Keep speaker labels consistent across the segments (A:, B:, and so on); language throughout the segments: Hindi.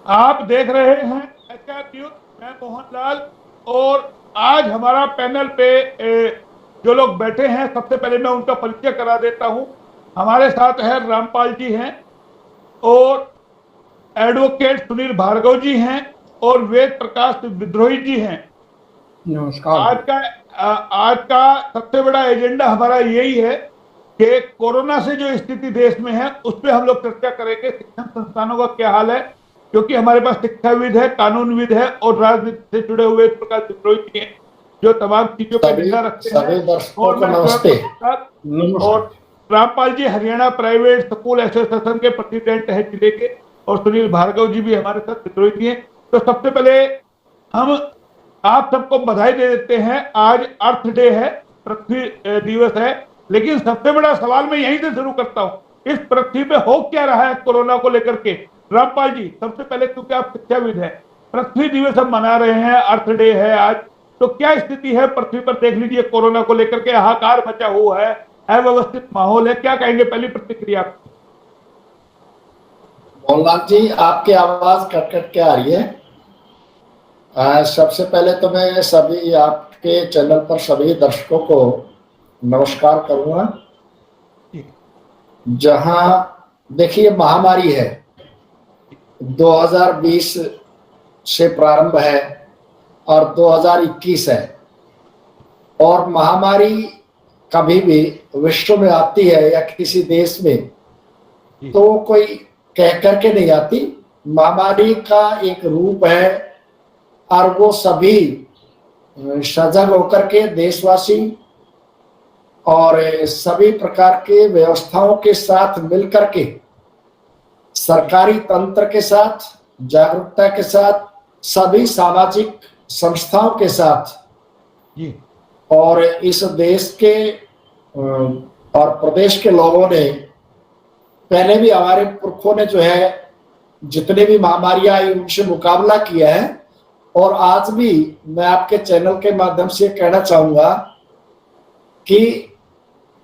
A: आप देख रहे हैं एचआर न्यूज। मैं मोहनलाल। और आज हमारा पैनल पे जो लोग बैठे हैं, सबसे पहले मैं उनका परिचय करा देता हूं। हमारे साथ है रामपाल जी हैं, और एडवोकेट सुनील भार्गव जी हैं, और वेद प्रकाश विद्रोही जी हैं।
B: नमस्कार।
A: आज का आज का सबसे बड़ा एजेंडा हमारा यही है कि कोरोना से जो स्थिति देश में है उस पर हम लोग चर्चा करेंगे। शिक्षण संस्थानों का क्या हाल है, क्योंकि हमारे पास शिक्षाविद है, कानूनविद है, और राजनीति से जुड़े हुए इस प्रकार विद्रोही हैं जो तमाम चीजों पर
B: सभी
A: निगाह रखते हैं।
B: सभी दर्शकों
A: और
B: को
A: मैं
B: नमस्ते।
A: और Rampal ji Haryana private school association के प्रेसिडेंट है जिले के, और सुनील भार्गव जी भी हमारे साथ विद्रोही हैं। तो सबसे पहले हम आप सबको बधाई दे देते हैं। आज अर्थ डे है, पृथ्वी दिवस है। लेकिन सबसे बड़ा सवाल मैं यहीं से शुरू करता हूं, इस पृथ्वी पे हो क्या रहा है कोरोना को लेकर के। रामपाल जी, सबसे पहले क्योंकि आप शिक्षाविद हैं, पृथ्वी दिवस हम मना रहे हैं, अर्थ डे है आज, तो क्या स्थिति है पृथ्वी पर? देख लीजिए, कोरोना को लेकर के हाहाकार मचा हुआ है, अव्यवस्थित माहौल है। क्या कहेंगे, पहली प्रतिक्रिया?
B: मोहनलाल जी, आपकी आवाज कट कट के आ रही है। सबसे पहले तो मैं सभी आपके चैनल पर सभी दर्शकों को नमस्कार करूंगा। जहां देखिए महामारी है, 2020 से प्रारंभ है और 2021 है, और महामारी कभी भी विश्व में आती है या किसी देश में तो कोई कह करके नहीं आती। महामारी का एक रूप है और वो सभी सजग होकर के देशवासी और सभी प्रकार के व्यवस्थाओं के साथ मिलकर के, सरकारी तंत्र के साथ, जागरूकता के साथ, सभी सामाजिक संस्थाओं के साथ और इस देश के और प्रदेश के लोगों ने, पहले भी हमारे पुरखों ने जो है जितने भी महामारियां आई उनसे मुकाबला किया है। और आज भी मैं आपके चैनल के माध्यम से कहना चाहूंगा कि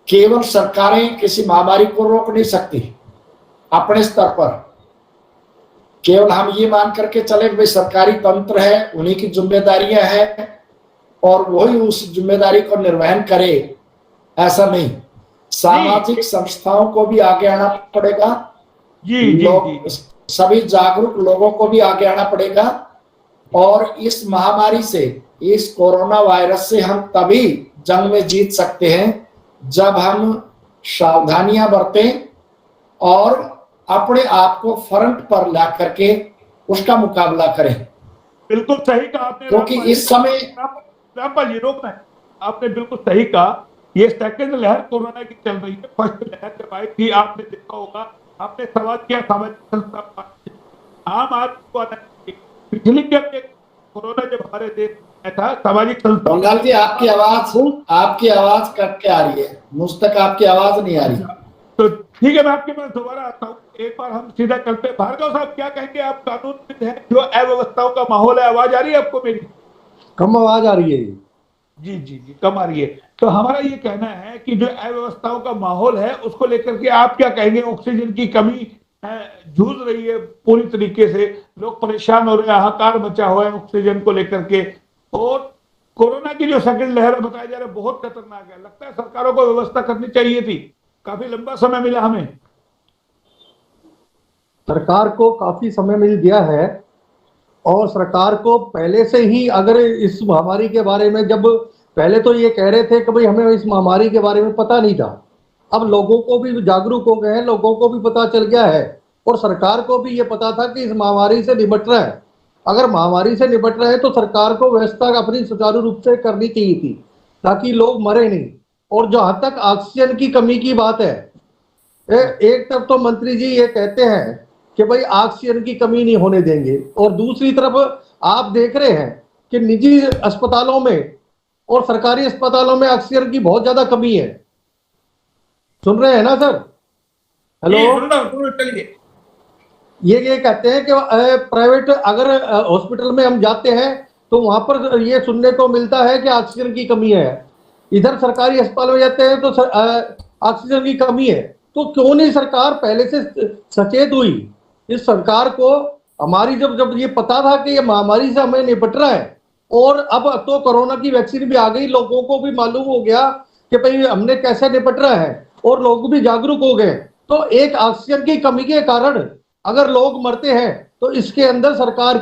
B: केवल सरकारें किसी महामारी को रोक नहीं सकती। अपने स्तर पर केवल हम ये मान करके चले कि भाई सरकारी तंत्र है, उन्हीं की जिम्मेदारियां हैं और वही उस जिम्मेदारी को निर्वहन करे, ऐसा नहीं। सामाजिक संस्थाओं को भी आगे आना पड़ेगा। लोग, सभी जागरूक लोगों को भी आगे आना पड़ेगा। और इस महामारी से, इस कोरोना वायरस से हम तभी जंग में जीत सकते हैं जब हम सावधानियां बरतें और अपने आप को फ्रंट पर ला करके उसका मुकाबला करें।
A: बिल्कुल सही कहा आपने,
B: क्योंकि इस समय
A: रामपाल जी रोकना है, आपने बिल्कुल सही कहा। ये सेकंड लहर कोरोना की चल रही है। फर्स्ट लहर जब आई थी, आपने देखा होगा, आपने सवाल किया सामाजिक संस्था, आम आदमी को पिछली जब कोरोना जब हमारे देश में था, सामाजिक संस्था।
B: बंगाल जी, आपकी आवाज कट के आ रही है, मुझ तक आपकी आवाज नहीं आ रही।
A: तो ठीक है, मैं आपके पास दोबारा आता हूँ। एक बार हम सीधा करते हैं। भार्गव साहब, क्या कहेंगे? आप कानूनविद हैं, जो अव्यवस्थाओं का माहौल है, आवाज आ रही है आपको मेरी?
C: कम आवाज आ रही है
A: जी जी जी, कम आ रही है। तो हमारा ये कहना है कि जो अव्यवस्थाओं का माहौल है उसको लेकर के आप क्या कहेंगे? ऑक्सीजन की कमी जूझ रही है पूरी तरीके से, लोग परेशान हो रहे हैं, हाहाकार मचा हुआ है ऑक्सीजन को लेकर के। और कोरोना की जो सेकंड लहर बताया जा रहा है बहुत खतरनाक है। लगता है सरकारों को व्यवस्था करनी चाहिए थी, काफी लंबा समय मिला हमें।
C: सरकार को काफी समय मिल गया है, और सरकार को पहले से ही, अगर इस महामारी के बारे में, जब पहले तो ये कह रहे थे कि भाई हमें इस महामारी के बारे में पता नहीं था, अब लोगों को भी जागरूक हो गए हैं, लोगों को भी पता चल गया है, और सरकार को भी ये पता था कि इस महामारी से निपट रहा है। अगर महामारी से निपट रहे हैं तो सरकार को व्यवस्था अपनी सुचारू रूप से करनी चाहिए थी, ताकि लोग मरे नहीं। और जहां तक ऑक्सीजन की कमी की बात है, एक तरफ तो मंत्री जी ये कहते हैं कि भाई ऑक्सीजन की कमी नहीं होने देंगे, और दूसरी तरफ आप देख रहे हैं कि निजी अस्पतालों में और सरकारी अस्पतालों में ऑक्सीजन की बहुत ज्यादा कमी है। सुन रहे हैं ना सर? हेलो,
A: चलिए।
C: ये कहते हैं कि प्राइवेट अगर हॉस्पिटल में हम जाते हैं तो वहां पर ये सुनने को मिलता है कि ऑक्सीजन की कमी है। इधर सरकारी अस्पताल में जाते हैं तो ऑक्सीजन की कमी है। तो क्यों नहीं सरकार पहले से सचेत हुई? इस सरकार को हमारी जब जब ये पता था कि ये महामारी से हमें निपट रहा है, और अब तो कोरोना की वैक्सीन भी आ गई, लोगों को भी मालूम हो गया कि भाई हमने कैसे निपट रहा है, और लोग भी जागरूक हो गए। तो एक ऑक्सीजन की कमी के कारण अगर लोग मरते हैं तो इसके अंदर सरकार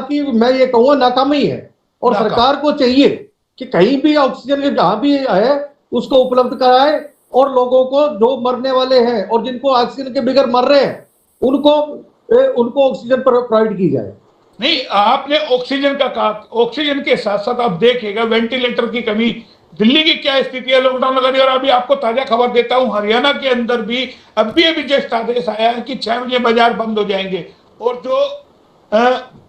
C: की मैं ये कहूँगा नाकामी है। और सरकार को चाहिए कि कहीं भी ऑक्सीजन जहां भी है उसको उपलब्ध कराए, और लोगों को जो मरने वाले हैं और जिनको ऑक्सीजन के बगैर मर रहे हैं उनको ऑक्सीजन प्रोवाइड की जाए।
A: नहीं, आपने ऑक्सीजन का कहा, ऑक्सीजन के साथ साथ आप देखिएगा वेंटिलेटर की कमी, दिल्ली की क्या स्थिति है, लॉकडाउन लगा दिया। और अभी आपको ताजा खबर देता हूं, हरियाणा के अंदर भी अभी जस्ट आदेश आया है कि 6 बजे बाजार बंद हो जाएंगे, और जो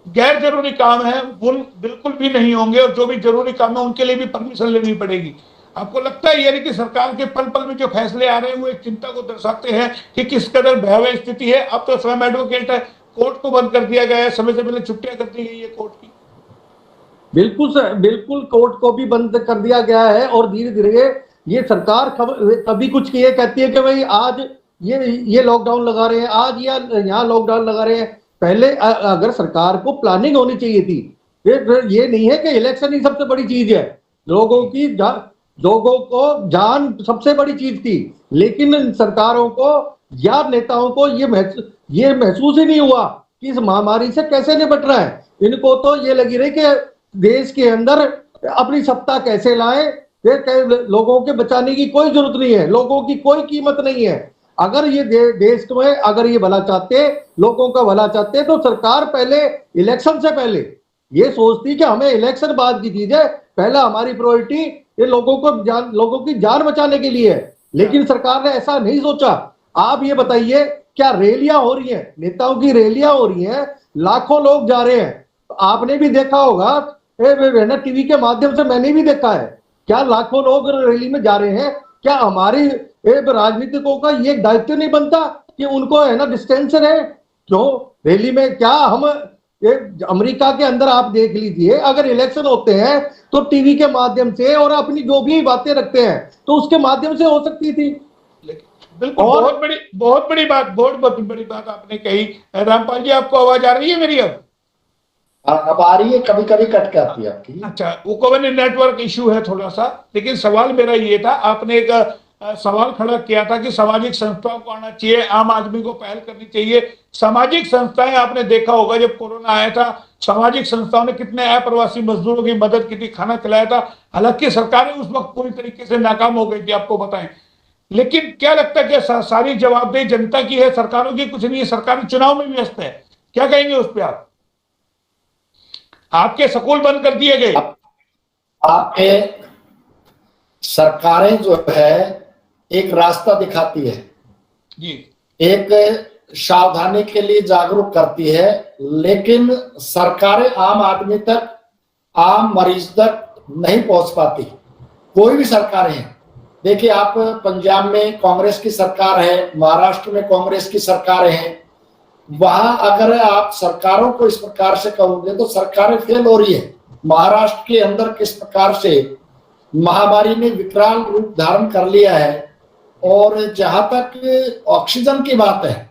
A: गैर जरूरी काम है वो बिल्कुल भी नहीं होंगे, और जो भी जरूरी काम है उनके लिए भी परमिशन लेनी पड़ेगी। आपको लगता है यानी कि सरकार के पल पल में जो फैसले आ रहे हैं वो एक चिंता को दर्शाते हैं कि किस कदर भयावह स्थिति है। अब तो स्वयं एडवोकेट है, कोर्ट को बंद कर दिया गया है, समय से पहले छुट्टियां कर दी गई है कोर्ट की।
C: बिल्कुल सर, बिल्कुल कोर्ट को भी बंद कर दिया गया है, और धीरे धीरे ये सरकार कभी कुछ ये कहती है कि भाई आज ये लॉकडाउन लगा रहे हैं, आज यहाँ लॉकडाउन लगा रहे हैं। पहले अगर सरकार को प्लानिंग होनी चाहिए थी। ये नहीं है कि इलेक्शन ही सबसे बड़ी चीज है, लोगों को जान सबसे बड़ी चीज थी, लेकिन सरकारों को या नेताओं को ये महसूस ही नहीं हुआ कि इस महामारी से कैसे निपट रहा है। इनको तो ये लगी रही कि देश के अंदर अपनी सत्ता कैसे लाए, लोगों के बचाने की कोई जरूरत नहीं है, लोगों की कोई कीमत नहीं है। अगर ये देश में अगर ये भला चाहते, लोगों का भला चाहते, तो सरकार पहले इलेक्शन से पहले ये सोचती कि हमें इलेक्शन बाद की चीज है, पहला हमारी प्रायोरिटी ये लोगों की जान बचाने के लिए है। लेकिन सरकार ने ऐसा नहीं सोचा। आप ये बताइए, क्या रैलियां हो रही हैं, नेताओं की रैलियां हो रही हैं, लाखों लोग जा रहे हैं। आपने भी देखा होगा, टीवी के माध्यम से मैंने भी देखा है, क्या लाखों लोग रैली में जा रहे हैं। क्या हमारी राजनीतिकों का ये दायित्व नहीं बनता कि उनको है ना डिस्टेंस रहे? क्यों रैली में, क्या हम अमेरिका के अंदर आप देख लीजिए, अगर इलेक्शन होते हैं तो टीवी के माध्यम से और अपनी जो भी बातें रखते हैं तो उसके माध्यम से हो सकती थी।
A: बिल्कुल, बहुत बड़ी बात आपने कही। रामपाल जी, आपको आवाज आ रही है मेरी?
B: अब आ रही है, कभी कभी कट के आती है आपकी।
A: अच्छा, वो कभी नेटवर्क इश्यू है थोड़ा सा, लेकिन सवाल मेरा ये था, आपने एक सवाल खड़ा किया था कि सामाजिक संस्थाओं को आना चाहिए, आम आदमी को पहल करनी चाहिए। सामाजिक संस्थाएं, आपने देखा होगा जब कोरोना आया था, सामाजिक संस्थाओं ने कितने अप्रवासी मजदूरों की मदद की थी, खाना खिलाया था। हालांकि सरकारें उस वक्त पूरी तरीके से नाकाम हो गई थी, आपको बताएं। लेकिन क्या लगता है कि सारी जवाबदेही जनता की है, सरकारों की कुछ नहीं है? सरकार चुनाव में व्यस्त है, क्या कहेंगे उस पर आप? आपके स्कूल बंद कर दिए गए,
B: आपके सरकारें जो है एक रास्ता दिखाती है
A: जी,
B: एक सावधानी के लिए जागरूक करती है, लेकिन सरकारें आम आदमी तक, आम मरीज तक नहीं पहुंच पाती। कोई भी सरकारें हैं, देखिए आप पंजाब में कांग्रेस की सरकार है, महाराष्ट्र में कांग्रेस की सरकारें हैं, वहां अगर आप सरकारों को इस प्रकार से कहोगे तो सरकारें फेल हो रही है। महाराष्ट्र के अंदर किस प्रकार से महामारी ने विकराल रूप धारण कर लिया है, और जहां तक ऑक्सीजन की बात है,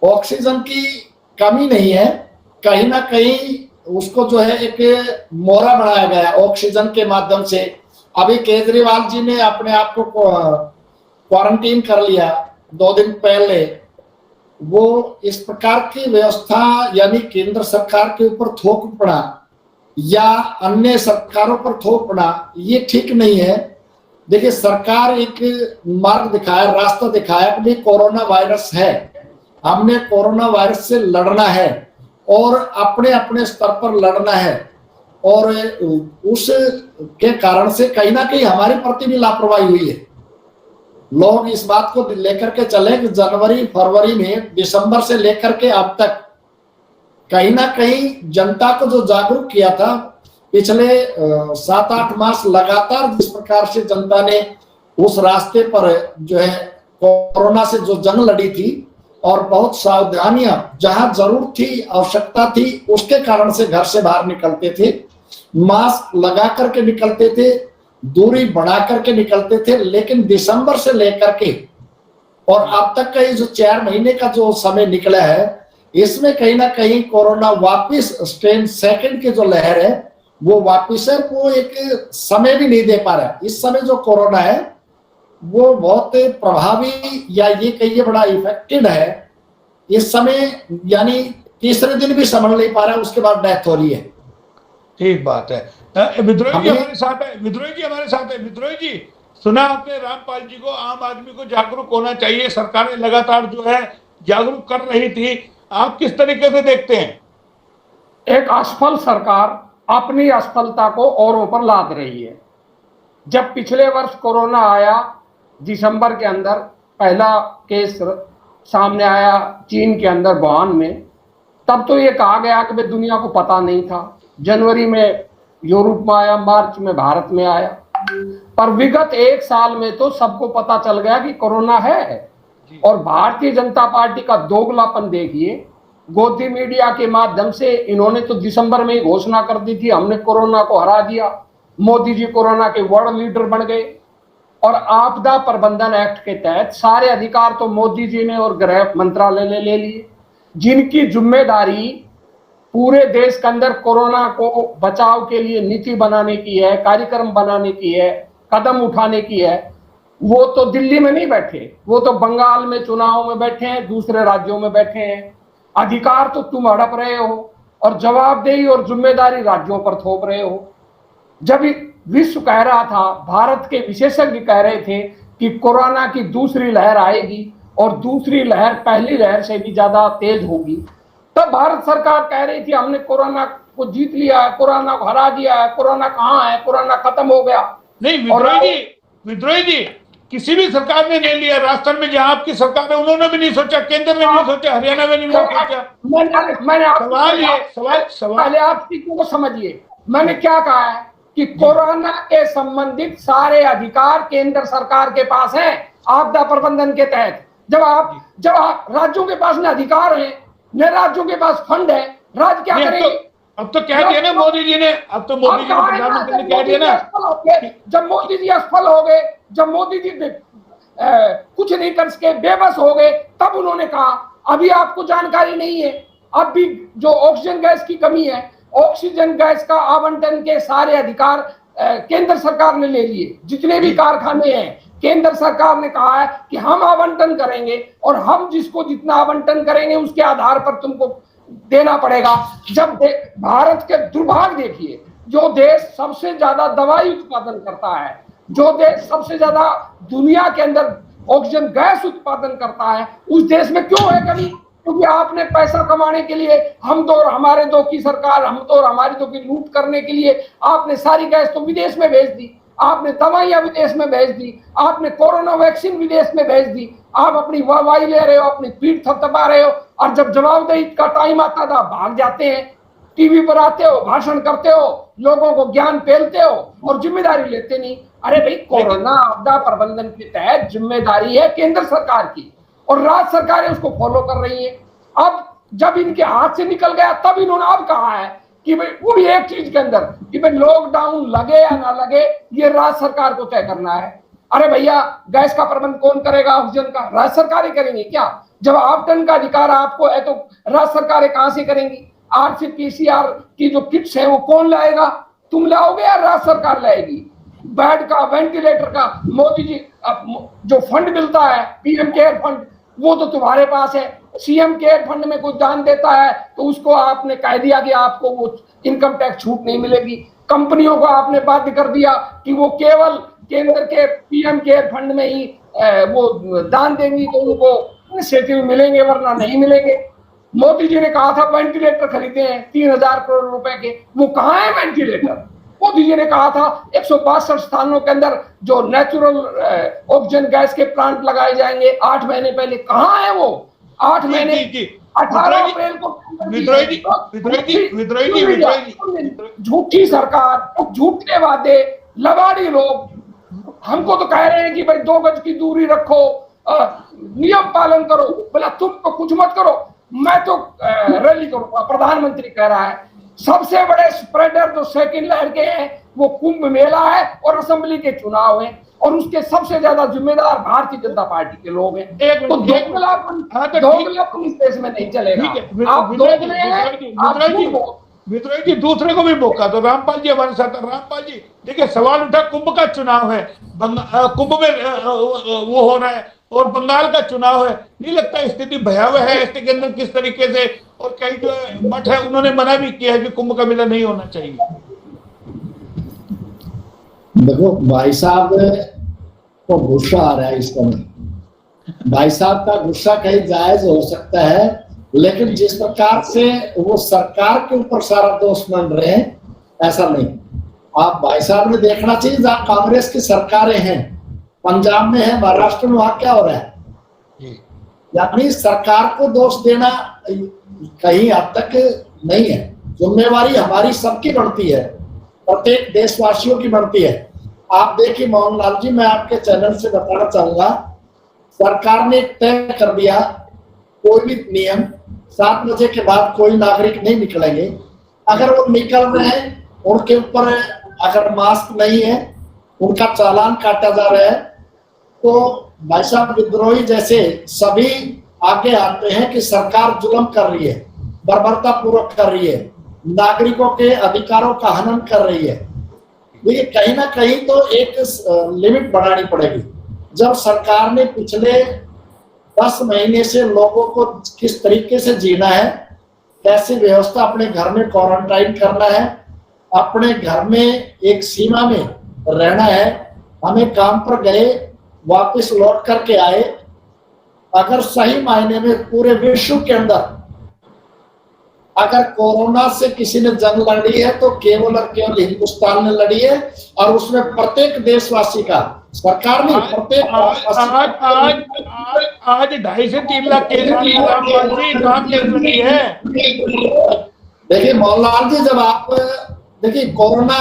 B: ऑक्सीजन की कमी नहीं है, कहीं ना कहीं उसको जो है एक मोहरा बनाया गया ऑक्सीजन के माध्यम से। अभी केजरीवाल जी ने अपने आप को क्वारंटीन कर लिया 2 दिन पहले। वो इस प्रकार की व्यवस्था यानी केंद्र सरकार के ऊपर थोप पड़ा या अन्य सरकारों पर थोप पड़ा, ये ठीक नहीं है। देखिए, सरकार एक मार्ग दिखाया, रास्ता दिखाया कि कोरोना वायरस है, हमने कोरोना वायरस से लड़ना है और अपने अपने स्तर पर लड़ना है, और उस के कारण से कहीं ना कहीं हमारे प्रति भी लापरवाही हुई है। लोग इस बात को लेकर के चले कि जनवरी फरवरी में, दिसंबर से लेकर के अब तक कहीं ना कहीं जनता को जो जागरूक किया था, पिछले 7-8 मास लगातार जिस प्रकार से जनता ने उस रास्ते पर जो है कोरोना से जो जंग लड़ी थी, और बहुत सावधानियां जहां जरूरत थी, आवश्यकता थी, उसके कारण से घर से बाहर निकलते थे, मास्क लगा करके निकलते थे, दूरी बना करके निकलते थे। लेकिन दिसंबर से लेकर के और अब तक का ये जो 4 महीने का जो समय निकला है, इसमें कहीं ना कहीं कोरोना वापस स्ट्रेन सेकंड की जो लहर है वो वापस है, वो एक समय भी नहीं दे पा रहा है। इस समय जो कोरोना है वो बहुत प्रभावी या ये कहिए बड़ा इफेक्टेड है इस समय, यानी तीसरे दिन भी संभल नहीं पा रहा है, उसके बाद डेथ हो रही है।
A: ठीक बात है। विद्रोही जी
B: हमें-
A: हमारे साथ है, विद्रोही जी हमारे साथ है। विद्रोही जी, सुना आपने रामपाल जी को, आम आदमी को जागरूक होना चाहिए, सरकारें लगातार जो है जागरूक कर रही थी, आप किस तरीके से देखते हैं?
D: एक असफल सरकार अपनी असफलता को औरों पर लाद रही है। जब पिछले वर्ष कोरोना आया दिसंबर के अंदर, पहला केस सामने आया चीन के अंदर वुहान में, तब तो ये कहा गया कि भाई दुनिया को पता नहीं था। जनवरी में यूरोप में आया, मार्च में भारत में आया, पर विगत एक साल में तो सबको पता चल गया कि कोरोना है। और भारतीय जनता पार्टी का दोगलापन देखिए, गोदी मीडिया के माध्यम से इन्होंने तो दिसंबर में ही घोषणा कर दी थी हमने कोरोना को हरा दिया, मोदी जी कोरोना के वर्ल्ड लीडर बन गए। और आपदा प्रबंधन एक्ट के तहत सारे अधिकार तो मोदी जी ने और गृह मंत्रालय ने ले लिए, जिनकी जिम्मेदारी पूरे देश के अंदर कोरोना को बचाव के लिए नीति बनाने की है, कार्यक्रम बनाने की है, कदम उठाने की है। वो तो दिल्ली में नहीं बैठे, वो तो बंगाल में चुनाव में बैठे हैं, दूसरे राज्यों में बैठे हैं। अधिकार तो तुम हड़प रहे हो और जवाबदेही और जिम्मेदारी राज्यों पर थोप रहे हो। जब विश्व कह रहा था, भारत के विशेषज्ञ कह रहे थे कि कोरोना की दूसरी लहर आएगी और दूसरी लहर पहली लहर से भी ज्यादा तेज होगी, तब भारत सरकार कह रही थी हमने कोरोना को जीत लिया है, कोरोना को हरा दिया है, कोरोना कहाँ है, कोरोना खत्म हो गया।
A: नहीं विद्रोही जी, किसी भी सरकार ने नहीं लिया। राजस्थान में जहां आपकी सरकार है उन्होंने भी नहीं सोचा, केंद्र ने नहीं सोचा, हरियाणा में नहीं सोचा।
D: पहले आप चीजों को समझिए। मैंने क्या कहा है कि कोरोना के संबंधित सारे अधिकार केंद्र सरकार के पास है आपदा प्रबंधन के तहत। जब आप राज्यों के पास न अधिकार है न राज्यों के पास फंड है, राज्य क्या करेंगे?
A: अब तो कह दिया ना मोदी जी ने, अब तो मोदी जी प्रधानमंत्री ने कह दिया ना।
D: जब मोदी जी असफल हो गए, जब मोदी जी कुछ नहीं कर सके, बेबस हो गए, तब उन्होंने कहा अभी आपको जानकारी नहीं है, अब भी जो ऑक्सीजन गैस की कमी है, ऑक्सीजन गैस का आवंटन के सारे अधिकार केंद्र सरकार ने ले लिए। जितने भी कारखाने हैं केंद्र सरकार ने कहा है कि हम आवंटन करेंगे और हम जिसको जितना आवंटन करेंगे उसके आधार पर तुमको देना पड़ेगा। जब भारत के दुर्भाग्य देखिए, जो देश सबसे ज्यादा दवाई उत्पादन करता है, जो देश सबसे ज्यादा दुनिया के अंदर ऑक्सीजन गैस उत्पादन करता है, उस देश में क्यों है कमी? क्योंकि आपने पैसा कमाने के लिए हम दो और हमारे दो की सरकार, हम दो और हमारी दो की लूट करने के लिए आपने सारी गैस तो विदेश में भेज दी, आपने दवाइयां विदेश में भेज दी, आपने कोरोना वैक्सीन विदेश में भेज दी, आप अपनी वाहवाही ले रहे हो, अपनी पीठ थपथपा रहे हो, और जब जवाबदेही का टाइम आता था भाग जाते हैं, टीवी पर आते हो, भाषण करते हो, लोगों को ज्ञान पेलते हो और जिम्मेदारी लेते नहीं। अरे भाई, कोरोना आपदा प्रबंधन के तहत जिम्मेदारी है केंद्र सरकार की और राज्य सरकारें उसको फॉलो कर रही है। अब जब इनके हाथ से निकल गया तब इन्होंने अब कहा है कि भाई वो भी एक चीज के अंदर कि भाई लॉकडाउन लगे या ना लगे ये राज्य सरकार को तय करना है। अरे भैया, गैस का प्रबंध कौन करेगा? ऑक्सीजन का राज्य सरकारें करेंगी क्या? जब आवंटन का अधिकार आपको है तो राज्य सरकारें कहां से करेंगी? RT-PCR की जो किट्स है वो कौन लाएगा? तुम लाओगे या राज्य सरकार लाएगी? बेड का, वेंटिलेटर का, मोदी जी जो फंड मिलता है PM केयर फंड, वो तो तुम्हारे पास है। CM केयर फंड में कोई दान देता है तो उसको आपने कह दिया कि आपको वो इनकम टैक्स छूट नहीं मिलेगी। कंपनियों को आपने बाध्य कर दिया कि वो केवल केंद्र के PM केयर फंड में ही वो दान देंगी तो उनको इनिशिएटिव मिलेंगे, वरना नहीं मिलेंगे। मोदी जी ने कहा था वेंटिलेटर खरीदे हैं 3000 करोड़ रुपए के, वो कहाँ है वेंटिलेटर? मोदी जी ने कहा था 162 स्थानों के अंदर जो नेचुरल ऑक्सीजन गैस के प्लांट लगाए जाएंगे 8 महीने पहले, कहाँ है वो? 8 महीने 18 अप्रैल को झूठी सरकार, झूठे वादे, लबाड़ी लोग हमको तो कह रहे हैं कि भाई 2 गज की दूरी रखो, नियम पालन करो। बोला तुम तो कुछ मत करो, मैं तो रैली करूंगा। प्रधानमंत्री कह रहा है सबसे बड़े स्प्रेडर जो सेकंड लहर के हैं वो कुंभ मेला है और असेंबली के चुनाव है। और उसके सबसे ज्यादा जिम्मेदार भारतीय जनता पार्टी के लोग हैं। तो दोगलापन इस देश में नहीं चलेगा। आप दोगले हैं,
A: विद्रोही जी दूसरे को भी मौका दो। रामपाल जी हमारे साथ। रामपाल जी देखिए, सवाल उठा, कुंभ का चुनाव है, कुंभ में वो हो रहा है और बंगाल का चुनाव है, नहीं लगता स्थिति भयावह है ऐसे के अंदर किस तरीके से? और कई जो मठ है उन्होंने मना भी किया है कि कुंभ का मेला नहीं होना चाहिए।
B: देखो भाई साहब को गुस्सा आ रहा है इस समय। भाई साहब का गुस्सा कहीं जायज हो सकता है, लेकिन जिस प्रकार से वो सरकार के ऊपर सारा दोष मान रहे हैं, ऐसा नहीं। आप भाई साहब ने देखना चाहिए, जहाँ कांग्रेस की सरकारें हैं, पंजाब में है, महाराष्ट्र में, वहां क्या हो रहा है। यानी सरकार को दोष देना कहीं हद तक नहीं है। जिम्मेवारी हमारी सबकी बनती है, प्रत्येक देशवासियों की बनती है। आप देखिए मोहनलाल जी, मैं आपके चैनल से बताना चाहूंगा, सरकार ने तय कर दिया कोई भी नियम 7 बजे के बाद कोई नागरिक नहीं निकलेंगे। अगर वो निकल रहे हैं, उनके ऊपर अगर मास्क नहीं है, उनका चालान काटा जा रहा है। तो भाई साहब विद्रोही जैसे सभी आगे आते हैं कि सरकार जुल्म कर रही है, बर्बरता पूर्वक कर रही है, नागरिकों के अधिकारों का हनन कर रही है। देखिए कहीं ना कहीं तो एक लिमिट बढ़ानी पड़ेगी। जब सरकार ने पिछले 10 महीने से लोगों को किस तरीके से जीना है, कैसे व्यवस्था, अपने घर में क्वारंटाइन करना है, अपने घर में एक सीमा में रहना है, हमें काम पर गए, वापस लौट करके आए। अगर सही मायने में पूरे विश्व के अंदर अगर कोरोना से किसी ने जंग लड़ी है तो केवल और केवल हिंदुस्तान ने लड़ी है, और उसमें प्रत्येक देशवासी का, सरकार ने प्रत्येक
A: आज 2.5 से 3 लाख केस लड़ी है।
B: देखिए मोहनलाल जी, जब आप देखिए कोरोना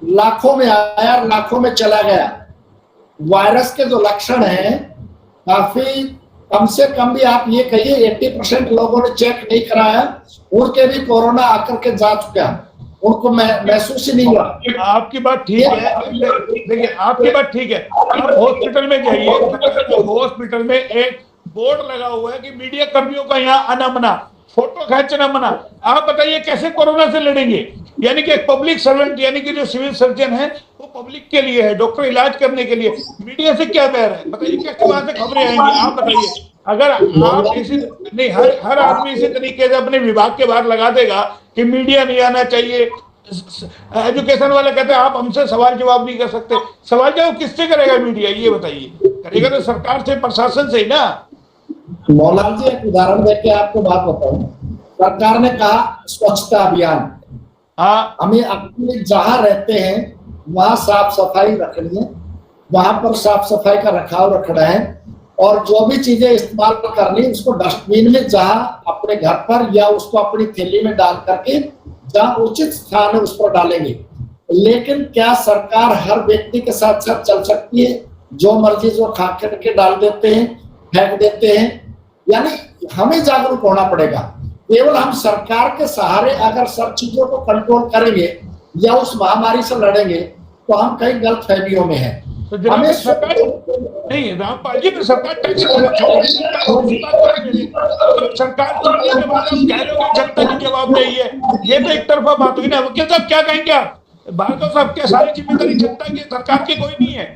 B: लाखों में आया, लाखों में चला गया, वायरस के जो लक्षण हैं काफी, कम से कम भी आप ये कहिए 80% लोगों ने चेक नहीं कराया, उनके भी कोरोना आकर के जा चुका, उनको महसूस ही नहीं हुआ।
A: आपकी बात ठीक है, देखिए आपकी बात ठीक है। आप हॉस्पिटल में जाइए, हॉस्पिटल में एक बोर्ड लगा हुआ है कि मीडिया कर्मियों का यहाँ आना मना, फोटो खींचना मना। आप बताइए कैसे कोरोना से लड़ेंगे? यानी कि एक पब्लिक सर्वेंट, यानी कि जो सिविल सर्जन है वो पब्लिक के लिए है, डॉक्टर इलाज करने के लिए, मीडिया से क्या बैर है? बताइए कैसे वहां से खबरें आएंगी? आप बताइए। अगर आप इसी नहीं, हर आदमी इसी तरीके से अपने विभाग के बाहर लगा देगा कि मीडिया नहीं आना चाहिए। एजुकेशन वाले कहते हैं आप हमसे सवाल जवाब नहीं कर सकते। सवाल जवाब किससे करेगा मीडिया? ये बताइए। करेगा तो सरकार से, प्रशासन से ही ना।
B: मौलाना जी एक उदाहरण देके आपको बात बताऊं। सरकार ने कहा स्वच्छता अभियान,
A: हाँ,
B: हमें अपने जहां रहते हैं वहां साफ सफाई रखनी है, वहां पर साफ सफाई का रखाव रखना है, और जो भी चीजें इस्तेमाल करनी उसको डस्टबिन में, जहां अपने घर पर या उसको अपनी थैली में डाल करके जहां उचित स्थान है उस पर डालेंगे। लेकिन क्या सरकार हर व्यक्ति के साथ साथ चल सकती है? जो मर्जी जो खा करके डाल देते हैं, फेंक देते हैं। यानी हमें जागरूक होना पड़ेगा। केवल हम सरकार के सहारे अगर सब चीजों को कंट्रोल करेंगे या उस महामारी से लड़ेंगे तो हम कई गलत फहमियों में हैं।
A: तो हमें सरकार नहीं, रामपाल जी तो सरकार सरकार जनता की जवाबदेही है। ये तो एक तरफा बात हुई ना। वकील साहब क्या कहेंगे आप? भार्गव साहब, क्या सारी जिम्मेदारी जनता की, सरकार की कोई नहीं है?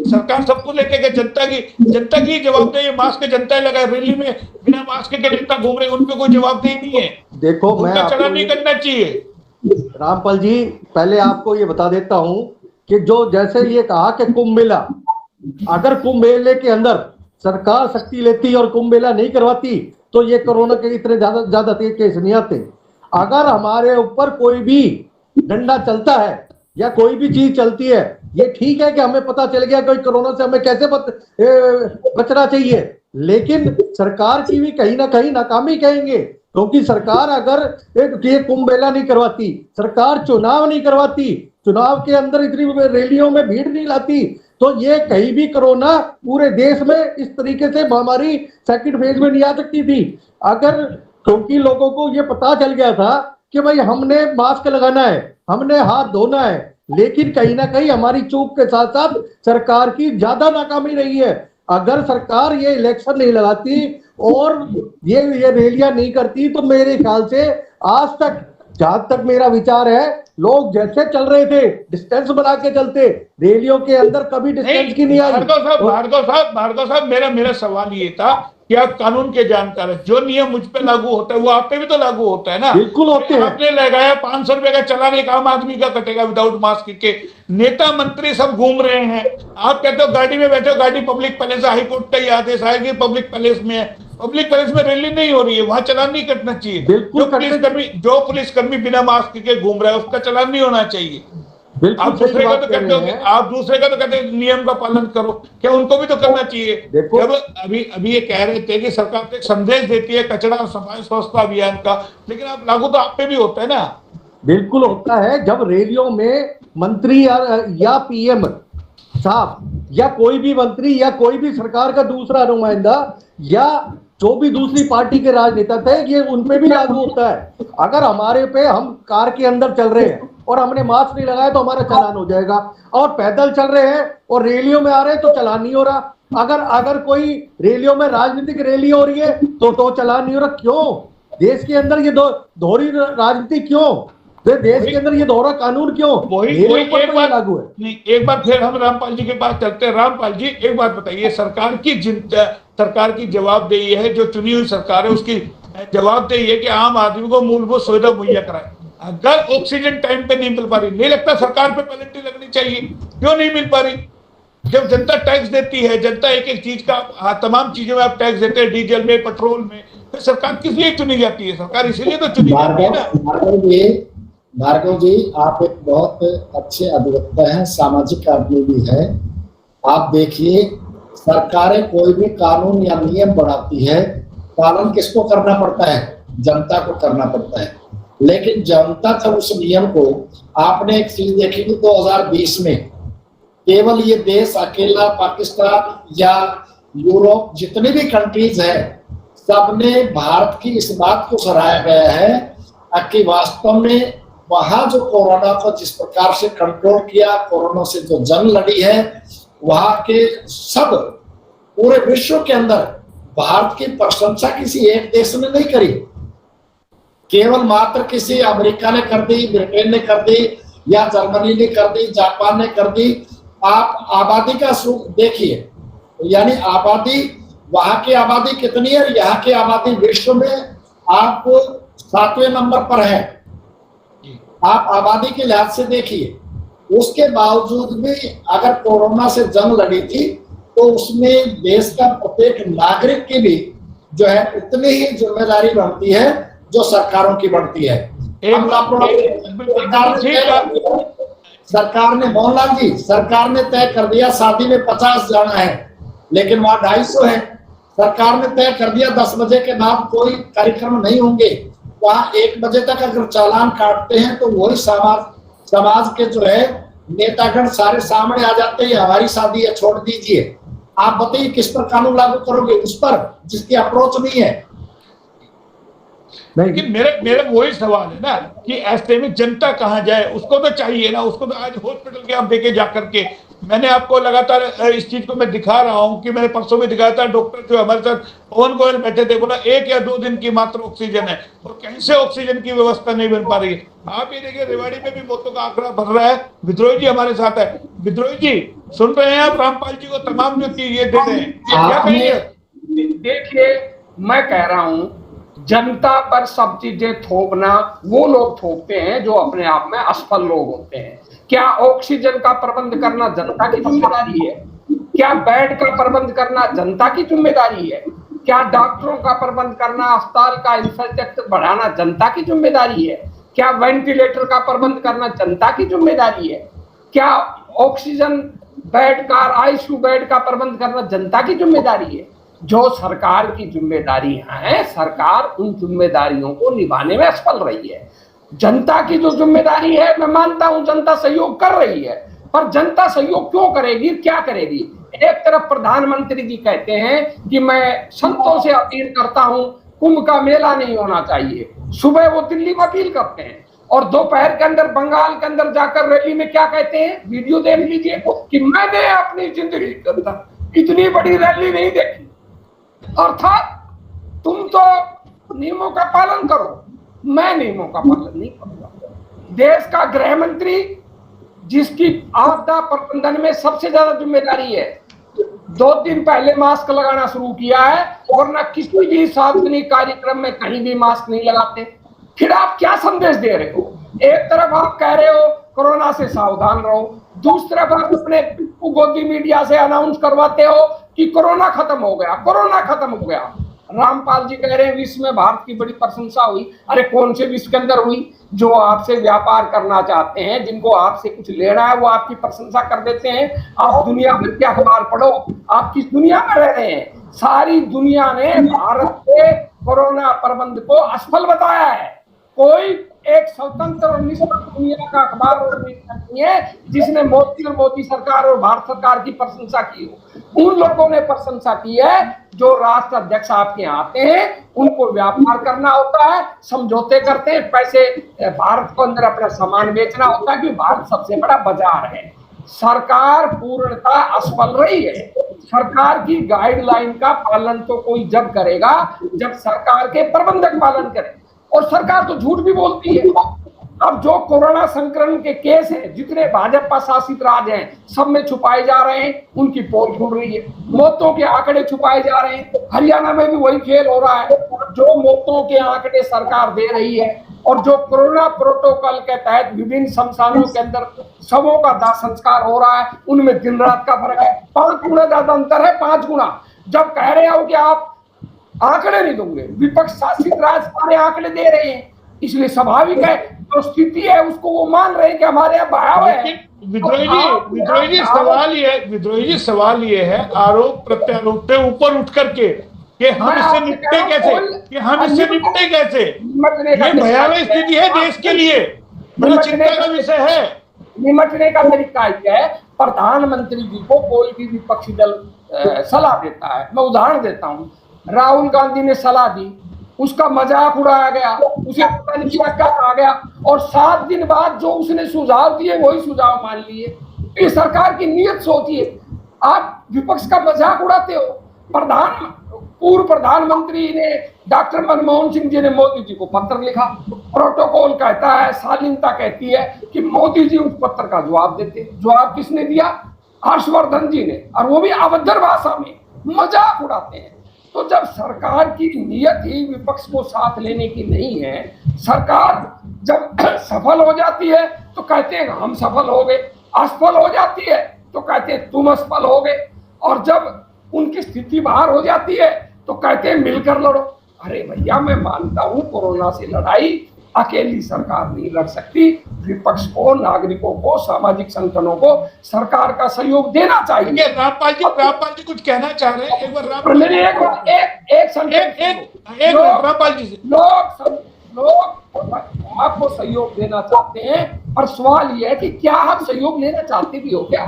A: सरकार सबको लेके गए, जनता की जवाबदेही। मास्क जनता लगा, रैली में बिना मास्क के जनता घूम रही, उन पे कोई जवाबदेही नहीं है।
C: देखो मैं
A: चला नहीं करना चाहिए।
C: रामपाल जी पहले आपको ये बता देता हूं कि जो जैसे ये कहा कि कुंभ मेला, अगर कुंभ मेले के अंदर सरकार शक्ति लेती और कुंभ मेला नहीं करवाती तो ये कोरोना के इतने ज्यादा केस नहीं आते। अगर हमारे ऊपर कोई भी डंडा चलता है या कोई भी चीज चलती है, ये ठीक है कि हमें पता चल गया कोई कोरोना से हमें कैसे बचना चाहिए, लेकिन सरकार की भी कहीं ना कहीं नाकामी कहेंगे। क्योंकि सरकार अगर एक कुंभ मेला नहीं करवाती, सरकार चुनाव नहीं करवाती, चुनाव के अंदर इतनी रैलियों में भीड़ नहीं लाती, तो ये कहीं भी कोरोना पूरे देश में इस तरीके से महामारी सेकंड फेज में नहीं आ सकती थी। अगर क्योंकि लोगों को ये पता चल गया था कि भाई हमने मास्क लगाना है, हमने हाथ धोना है, लेकिन कहीं ना कहीं हमारी चूक के साथ साथ सरकार की ज्यादा नाकामी रही है। अगर सरकार ये इलेक्शन नहीं लगाती और ये रैलियां नहीं करती तो मेरे ख्याल से आज तक, जहां तक मेरा विचार है, लोग जैसे चल रहे थे डिस्टेंस बना के चलते, रैलियों के अंदर कभी डिस्टेंस की नहीं आई।
A: भार्गव साहब, मेरा सवाल ये था कि आप कानून के जानकार हैं, जो नियम मुझ पे लागू होता है वो आप पे भी तो लागू होता है ना।
C: बिल्कुल होते हैं।
A: आपने लगाया 500 रुपए का चालान एक आम आदमी का कटेगा विदाउट मास्क के, नेता मंत्री सब घूम रहे हैं, आप कहते हो गाड़ी में बैठे हो, गाड़ी पब्लिक पैलेस, हाईकोर्ट का ही आदेश आया कि पब्लिक पैलेस में है, पब्लिक पैलेस में रैली नहीं हो रही है, वहां चालान नहीं कटना चाहिए। जो पुलिसकर्मी बिना मास्क के घूम रहा है उसका चालान नहीं होना चाहिए। आप दूसरे का तो कहते हो, आप दूसरे का तो कहते हैं नियम का पालन करो, क्या उनको भी तो करना चाहिए? जब अभी ये कह रहे थे कि सरकार तो एक संदेश देती है कचरा सफाई स्वच्छता अभियान का, लेकिन आप लागू तो आप पे भी होता है ना।
C: बिल्कुल होता है। जब रैलियों में मंत्री या पीएम साहब या कोई भी मंत्री या कोई भी सरकार का दूसरा नुमाइंदा या जो भी दूसरी पार्टी के राजनेता थे, ये उन पे भी लागू होता है। अगर हमारे पे, हम कार के अंदर चल रहे हैं और हमने मास्क नहीं लगाया तो हमारा चालान हो जाएगा, और पैदल चल रहे हैं और रैलियों में आ रहे हैं तो चालान नहीं हो रहा। अगर कोई रैलियों में राजनीतिक रैली हो रही है तो चालान नहीं हो रहा। क्यों? देश के अंदर ये दोहरी राजनीति क्यों? देश के अंदर ये दोहरा कानून क्यों?
A: लागू है नहीं। एक बार फिर हम रामपाल जी के पास चलते हैं। रामपाल जी, एक बात बताइए, सरकार की जवाबदेही है, जो चुनी हुई सरकार है उसकी जवाबदेही है कि आम आदमी को मूलभूत सुविधा मुहैया कराए। अगर ऑक्सीजन टाइम पे नहीं मिल पा रही, नहीं लगता सरकार पे पेनल्टी लगनी चाहिए? क्यों नहीं मिल पा रही? जब जनता टैक्स देती है, जनता एक एक चीज का, तमाम चीजों में आप टैक्स देते हैं, डीजल में, पेट्रोल में, फिर सरकार किस लिए चुनी जाती है? सरकार इसीलिए तो चुनी जाती है ना।
B: भार्गव जी, आप एक बहुत अच्छे अधिवक्ता हैं, सामाजिक आदमी भी है। आप देखिए, सरकारें कोई भी कानून या नियम बनाती है, पालन किसको करना पड़ता है? जनता को करना पड़ता है। लेकिन जनता जब उस नियम को, आपने एक चीज देखी कि 2020 में केवल ये देश अकेला, पाकिस्तान या यूरोप, जितने भी कंट्रीज है, सबने भारत की इस बात को सराहा गया है कि वास्तव में वहां जो कोरोना को जिस प्रकार से कंट्रोल किया, कोरोना से जो जंग लड़ी है, वहां के सब पूरे विश्व के अंदर भारत की प्रशंसा किसी एक देश ने नहीं करी, केवल मात्र किसी अमेरिका ने कर दी, ब्रिटेन ने कर दी, या जर्मनी ने कर दी, जापान ने कर दी। आप आबादी का सुख देखिए, यानी आबादी, वहां की आबादी कितनी है, यहाँ की आबादी विश्व में आप 7वें नंबर पर है। आप आबादी के लिहाज से देखिए, उसके बावजूद भी अगर कोरोना से जंग लड़ी थी तो उसमें देश का प्रत्येक नागरिक की भी जो है उतनी ही जिम्मेदारी बनती है जो सरकारों की बनती है। सरकार ने, मोहनलाल जी, सरकार ने तय कर दिया शादी में 50 जाना है, लेकिन वहां 250 है। सरकार ने तय कर दिया 10 बजे के बाद कोई कार्यक्रम नहीं होंगे, वहां 1 बजे तक अगर चालान काटते हैं तो वही समाज के जो है नेतागण सारे सामने आ जाते हैं, हमारी शादी है, छोड़ दीजिए। आप बताइए किस पर कानून लागू करोगे? उस पर जिसकी अप्रोच नहीं है।
A: लेकिन मेरा वही सवाल है ना कि ऐसे में जनता कहां जाए? उसको तो चाहिए ना, उसको तो आज हॉस्पिटल के आप देखे जाकर के, मैंने आपको लगातार इस चीज को मैं दिखा रहा हूं कि मैंने परसों में दिखाया था, डॉक्टर जो हमारे साथ पवन गोयल बैठे थे, बोला 1 या 2 दिन की मात्र ऑक्सीजन है और कहीं से ऑक्सीजन की व्यवस्था नहीं बन पा रही है। आप ये देखिए, रेवाड़ी में भी मौतों का आंकड़ा बढ़ रहा है। विद्रोही जी हमारे साथ है। विद्रोही जी, सुन रहे हैं आप? रामपाल जी को तमाम जो चीज ये दे रहे हैं, क्या कहिए?
D: देखिए, मैं कह रहा हूं, जनता पर सब चीजें थोपना वो लोग थोपते हैं जो अपने आप में असफल लोग होते हैं। क्या ऑक्सीजन का प्रबंध करना जनता की जिम्मेदारी है? क्या बेड का प्रबंध करना जनता की जिम्मेदारी है? क्या डॉक्टरों का प्रबंध करना, अस्पताल का इंफ्रास्ट्रक्चर बढ़ाना जनता की जिम्मेदारी है? क्या वेंटिलेटर का प्रबंध करना जनता की जिम्मेदारी है? क्या ऑक्सीजन बेड का, आईसीयू बेड का प्रबंध करना जनता की जिम्मेदारी है? जो सरकार की जिम्मेदारी है, सरकार उन जिम्मेदारियों को निभाने में असफल रही है। जनता की जो जिम्मेदारी है, मैं मानता हूं जनता सहयोग कर रही है, पर जनता सहयोग क्यों करेगी, क्या करेगी? एक तरफ प्रधानमंत्री जी कहते हैं कि मैं संतों से अपील करता हूं, कुंभ का मेला नहीं होना चाहिए। सुबह वो दिल्ली में अपील करते हैं और दोपहर के अंदर बंगाल के अंदर जाकर रैली में क्या कहते हैं, वीडियो देख लीजिए कि मैंने अपनी जिंदगी के अंदर इतनी बड़ी रैली नहीं देखी। अर्थात तुम तो नियमों का पालन करो, मैं नियमों का पालन नहीं करूंगा। देश का गृह मंत्री जिसकी आपदा प्रबंधन में सबसे ज्यादा जिम्मेदारी है, 2 दिन पहले मास्क लगाना शुरू किया है, वरना किसी भी सार्वजनिक कार्यक्रम में कहीं भी मास्क नहीं लगाते। फिर आप क्या संदेश दे रहे हो? एक तरफ आप कह रहे हो कोरोना से सावधान रहो, दूसरी तरफ आप अपने गोदी मीडिया से अनाउंस करवाते हो कि कोरोना खत्म हो गया, कोरोना खत्म हो गया। रामपाल जी कह रहे हैं विश्व में भारत की बड़ी प्रशंसा हुई। अरे कौन से विश्व के अंदर हुई? जो आपसे व्यापार करना चाहते हैं, जिनको आपसे कुछ लेना है, वो आपकी प्रशंसा कर देते हैं। आप दुनिया भर के अखबार पढ़ो, आप किस दुनिया में रह रहे हैं? सारी दुनिया ने भारत के कोरोना प्रबंध को असफल बताया है। कोई एक स्वतंत्र और निष्पक्ष दुनिया का अखबार और नहीं है जिसने मोदी और मोदी सरकार और भारत सरकार की प्रशंसा की हो। उन लोगों ने प्रशंसा की है जो राष्ट्र अध्यक्ष आपके यहाँ आते हैं, उनको व्यापार करना होता है, समझौते करते हैं, पैसे भारत को अंदर अपना सामान बेचना होता है क्योंकि भारत सबसे बड़ा बाजार है। सरकार पूर्णतः असफल रही है। सरकार की गाइडलाइन का पालन तो कोई जब करेगा जब सरकार के प्रबंधक पालन करें, और सरकार तो झूठ भी बोलती है। अब जो कोरोना संक्रमण के केस हैं, जितने भाजपा शासित राज्य हैं, सब में छुपाए जा रहे हैं, उनकी पोल खुल रही है। मौतों के आंकड़े छुपाए जा रहे हैं, हरियाणा में भी वही खेल हो रहा है। जो मौतों के आंकड़े सरकार दे रही है और जो कोरोना प्रोटोकॉल के तहत विभिन्न शमशानों के अंदर शवों का दाह संस्कार हो रहा है, उनमें दिन रात का फर्क है। 5 गुना ज्यादा अंतर है, 5 गुना। जब कह रहे हो कि आप आंकड़े नहीं दोगे, विपक्ष शासित राज्य सारे आंकड़े दे रहे हैं, इसलिए स्वाभाविक है जो स्थिति है उसको वो मान रहे हैं कि हमारे यहाँ भयावह है।
A: विद्रोही जी सवाल ये है आरोप प्रत्यारोप से ऊपर उठ करके कि हम इससे निपटे कैसे, ये भयावह स्थिति है देश के लिए, बड़ी चिंता का विषय है।
D: निपटने का तरीका यह है, प्रधानमंत्री जी को कोई भी विपक्षी दल सलाह देता है। मैं उदाहरण देता हूँ, राहुल गांधी ने सलाह दी, उसका मजाक उड़ाया गया, उसे पता नहीं क्या कहा गया, और 7 दिन बाद जो उसने सुझाव दिए वही सुझाव मान लिए। ये सरकार की नीयत सोचिए, आप विपक्ष का मजाक उड़ाते हो। पूर्व प्रधानमंत्री ने डॉक्टर मनमोहन सिंह जी ने मोदी जी को पत्र लिखा, प्रोटोकॉल कहता है, शालीनता कहती है कि मोदी जी उस पत्र का जवाब देते। जवाब किसने दिया? हर्षवर्धन जी ने, और वो भी अभद्र भाषा में मजाक उड़ाते हैं। तो जब सरकार की नीयत ही विपक्ष को साथ लेने की नहीं है, सरकार जब सफल हो जाती है तो कहते हैं हम सफल हो गए, असफल हो जाती है तो कहते हैं तुम असफल हो गए, और जब उनकी स्थिति बाहर हो जाती है तो कहते हैं मिलकर लड़ो। अरे भैया, मैं मानता हूं कोरोना से लड़ाई अकेली सरकार नहीं लड़ सकती। विपक्ष को, नागरिकों को, सामाजिक संगठनों को सरकार का सहयोग देना चाहिए।
A: रामपाल जी कुछ कहना चाह रहे हैं? एक बार रामपाल जी,
D: लोग आपको सहयोग देना चाहते हैं, और सवाल यह है कि क्या आप सहयोग लेना चाहते भी हो क्या?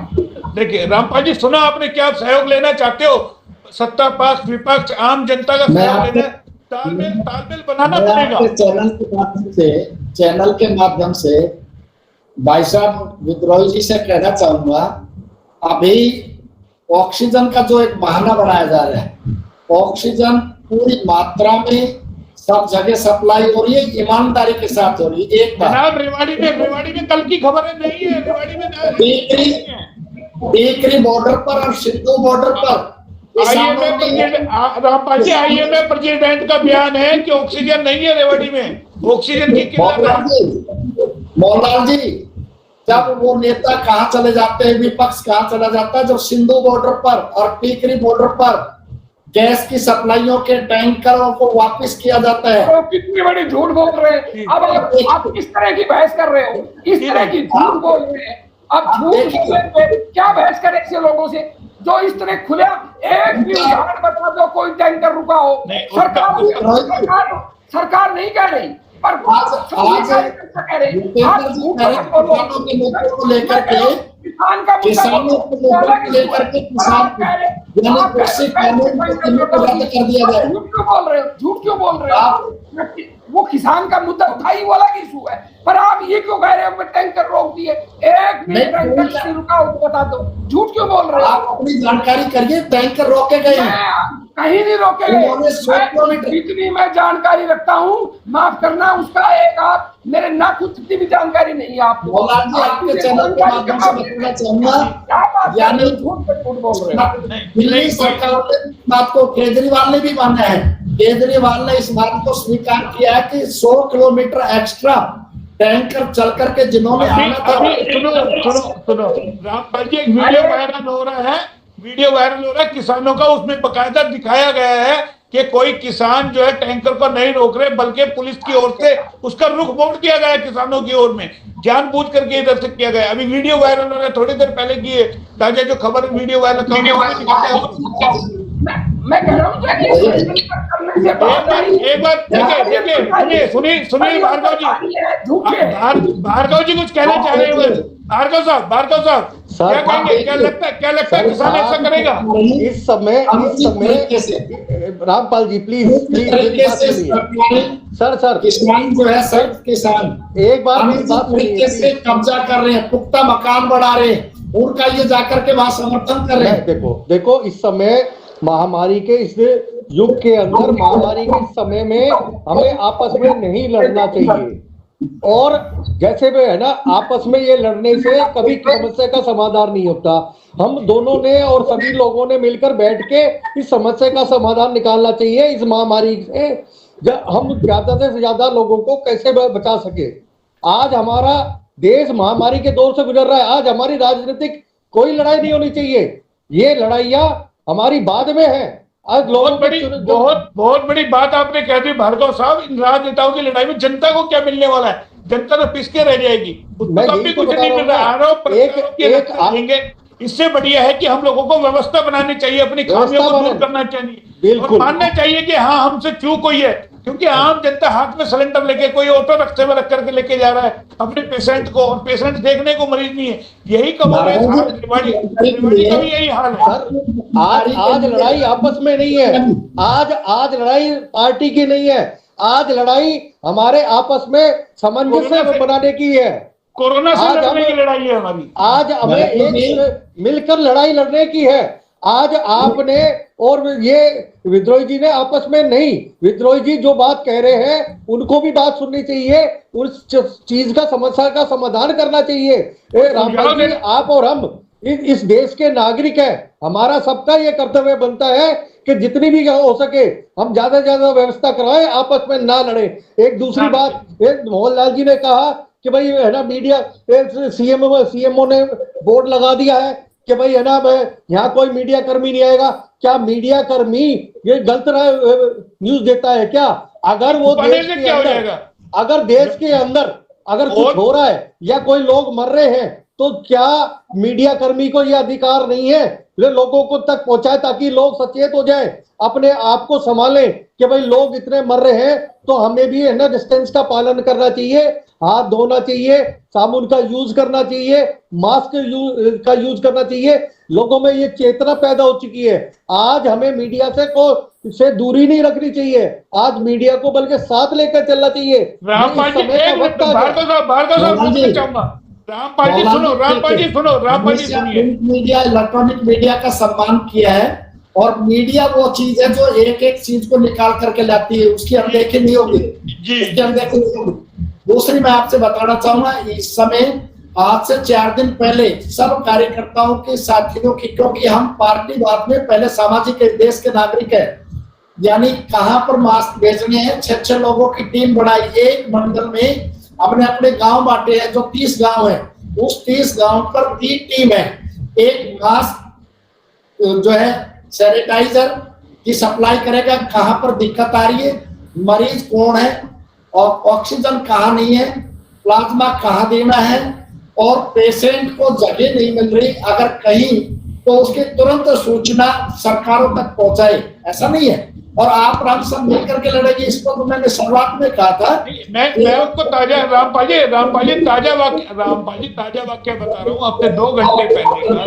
A: देखिए रामपाल जी, सुना आपने, क्या आप सहयोग लेना चाहते हो? सत्ता पक्ष, विपक्ष, आम जनता का सहयोग लेना, तालमेल बनाना पड़ेगा।
B: चैनल के माध्यम से भाई साहब विद्रोही जी से कहना चाहूंगा, अभी ऑक्सीजन का जो एक बहाना बनाया जा रहा है, ऑक्सीजन पूरी मात्रा में सब जगह सप्लाई हो रही है, ईमानदारी के साथ हो रही है। एक
A: जनाब, रेवाड़ी में कल की खबर नहीं है, रेवाड़ी में
B: टीकरी बॉर्डर पर और सिद्धू बॉर्डर पर
A: आईएमए प्रेसिडेंट का बयान है कि ऑक्सीजन नहीं है रेवाड़ी में, ऑक्सीजन की किल्लत है।
B: मोहनलाल जी, जब वो नेता कहाँ चले जाते हैं, विपक्ष कहाँ चला जाता है, जब सिंधु बॉर्डर पर और टीकरी बॉर्डर पर गैस की सप्लाइयों के टैंकरों को वापस किया जाता है।
D: तो कितनी बड़ी झूठ बोल रहे हैं। अब आप इस तरह की बहस कर रहे हो, इस तरह की झूठ बोल रहे हैं। अब झूठ क्या बहस करें ऐसे लोगों से जो इस तरह खुले? एक भी उदाहरण बता दो कोई टैंकर रुका हो। सरकार नहीं कह रही, पर कह रही किसान का
B: किसानों को लेकर के किसान
D: कर दिया जाए। झूठ क्यों बोल रहे हो? वो किसान का मुद्दा उठाई वो अलग इशू है, पर आप ये क्यों कह रहे हो कि टैंकर रोक दिए? एक मिनट टैंकर रुका हो तो बता दो, झूठ क्यों बोल रहे हो?
B: आप अपनी जानकारी करिए, टैंकर रोके गए हैं,
D: कहीं नहीं रोके गए। जितनी मैं जानकारी रखता हूँ, माफ करना, उसका एक आप मेरे ना कुछ की भी जानकारी नहीं है आपको।
B: मौलाना जी, आपके चैनल के माध्यम से बताना चाहूंगा, यानी
D: झूठ बोल रहे हैं।
B: दिल्ली सरकार ने बात को केजरीवाल ने भी माना है। केजरीवाल ने इस बात को स्वीकार किया है कि 100 किलोमीटर एक्स्ट्रा टैंकर चल करके जिन्होंने आना था।
A: सुनो रामपाल जी, एक वीडियो वायरल हो रहा है, किसानों का, उसमें बकायदा दिखाया गया है कि कोई किसान जो है टैंकर को नहीं रोक रहे, बल्कि पुलिस की ओर से उसका रुख मोड़ दिया गया किसानों की ओर में, जानबूझ करके इधर से किया गया। अभी वीडियो वायरल हो रहा है, थोड़ी देर पहले की है ताजा जो खबर वीडियो वायरल
D: मैं कह रहा हूँ
A: एक बार सुनील भार्गव जी कुछ कहना चाह रहे हैं। भार्गव साहब क्या कहेंगे? क्या लगता है किसान ऐसा करेगा
C: इस समय? रामपाल जी प्लीज सर
B: किसान जो है, सब किसान
C: एक बार
B: तरीके से कब्जा कर रहे हैं, पुख्ता मकान बढ़ा रहे हैं, उनका ये जाकर के वहां समर्थन कर रहे हैं।
C: देखो इस समय महामारी के इस युग के अंदर, महामारी के समय में हमें आपस में नहीं लड़ना चाहिए, और जैसे भी है ना, आपस में ये लड़ने से कभी समस्या का समाधान नहीं होता। हम दोनों ने और सभी लोगों ने मिलकर बैठ के इस समस्या का समाधान निकालना चाहिए। इस महामारी से हम ज्यादा से ज्यादा लोगों को कैसे बचा सके। आज हमारा देश महामारी के दौर से गुजर रहा है। आज हमारी राजनीतिक कोई लड़ाई नहीं होनी चाहिए, ये लड़ाइयाँ हमारी बाद में है। आज
A: बहुत बड़ी बात आपने कह दी भार्गव साहब। इन राजनेताओं की लड़ाई में जनता को क्या मिलने वाला है? जनता तो पिसके रह जाएगी, उसको भी कुछ नहीं मिल रहा। आरोप देंगे, इससे बढ़िया है कि हम लोगों को व्यवस्था बनानी चाहिए, अपनी खामियों को दूर करना चाहिए और मानना चाहिए कि हाँ हमसे चूक हुई है। क्योंकि आम जनता हाथ में सिलेंडर लेके, कोई ऑटो रिक्शे में रख करके लेके जा रहा है अपने पेशेंट को, और पेशेंट देखने को मरीज नहीं है। यही कमाल है, रेवाड़ी का भी यही हाल है।
C: आज लड़ाई आपस में नहीं है, आज लड़ाई पार्टी की नहीं है, आज लड़ाई हमारे आपस में सामंजस्य बनाने की है।
A: कोरोना से लड़ने की लड़ाई है हमारी।
C: आज हमें एक मिलकर लड़ाई लड़ने की है। आज आपने और ये विद्रोही जी ने आपस में नहीं, विद्रोही जी जो बात कह रहे हैं उनको भी बात सुननी चाहिए, उस चीज का समस्या का समाधान करना चाहिए। रामपाल जी, आप और हम इस देश के नागरिक हैं, हमारा सबका ये कर्तव्य बनता है कि जितनी भी हो सके हम ज्यादा से ज्यादा व्यवस्था कराएं, आपस में ना लड़े। एक दूसरी बात, मोहनलाल जी ने कहा कि भाई है ना, मीडिया सीएमओ ने बोर्ड लगा दिया है कि भाई है ना, यहाँ कोई मीडिया कर्मी नहीं आएगा। क्या मीडिया कर्मी ये गलत न्यूज देता है क्या? अगर वो देश के अंदर, अगर देश के अंदर अगर कुछ हो रहा है या कोई लोग मर रहे हैं, तो क्या मीडिया कर्मी को यह अधिकार नहीं है लोगों को तक पहुंचाए, ताकि लोग सचेत हो जाए, अपने आप को संभालें कि भाई लोग इतने मर रहे हैं तो हमें भी है ना डिस्टेंस का पालन करना चाहिए, हाथ धोना चाहिए, साबुन का यूज करना चाहिए, मास्क का यूज करना चाहिए। लोगों में ये चेतना पैदा हो चुकी है। आज हमें मीडिया से दूरी नहीं रखनी चाहिए, आज मीडिया को बल्कि साथ लेकर चलना चाहिए।
A: रामपाल जी सुनिए,
B: मीडिया, इलेक्ट्रॉनिक मीडिया का सम्मान किया है, और मीडिया वो चीज है जो एक एक चीज को निकाल करके लाती है, उसकी अनदेखी नहीं होगी, उसकी अनदेखी नहीं होगी। दूसरी मैं आपसे बताना चाहूंगा, इस समय आज से 4 दिन पहले सब कार्यकर्ताओं के साथियों की, क्योंकि हम पार्टीवाद में पहले सामाजिक देश के नागरिक है, यानी कहां पर मास्क भेजने हैं, 6 लोगों की टीम बनाई। एक मंडल में हमने अपने गांव बांटे हैं, जो 30 गांव है, उस 30 गांव पर 3 टीम है। एक मास्क जो है सैनिटाइजर की सप्लाई करेगा, कहां पर दिक्कत आ रही है, मरीज कौन है, और ऑक्सीजन कहाँ नहीं है, प्लाज्मा कहाँ देना है, और पेशेंट को जगह नहीं मिल रही अगर कहीं, तो उसकी तुरंत सूचना सरकारों तक पहुंचाए। ऐसा नहीं है और आप राम सब मिलकर के लड़ेंगे, इसको तो मैंने शुरुआत में कहा था।
A: मैं आपको ताजा रामपाल जी ताजा वाक्य बता रहा हूँ। अपने 2 घंटे पहले का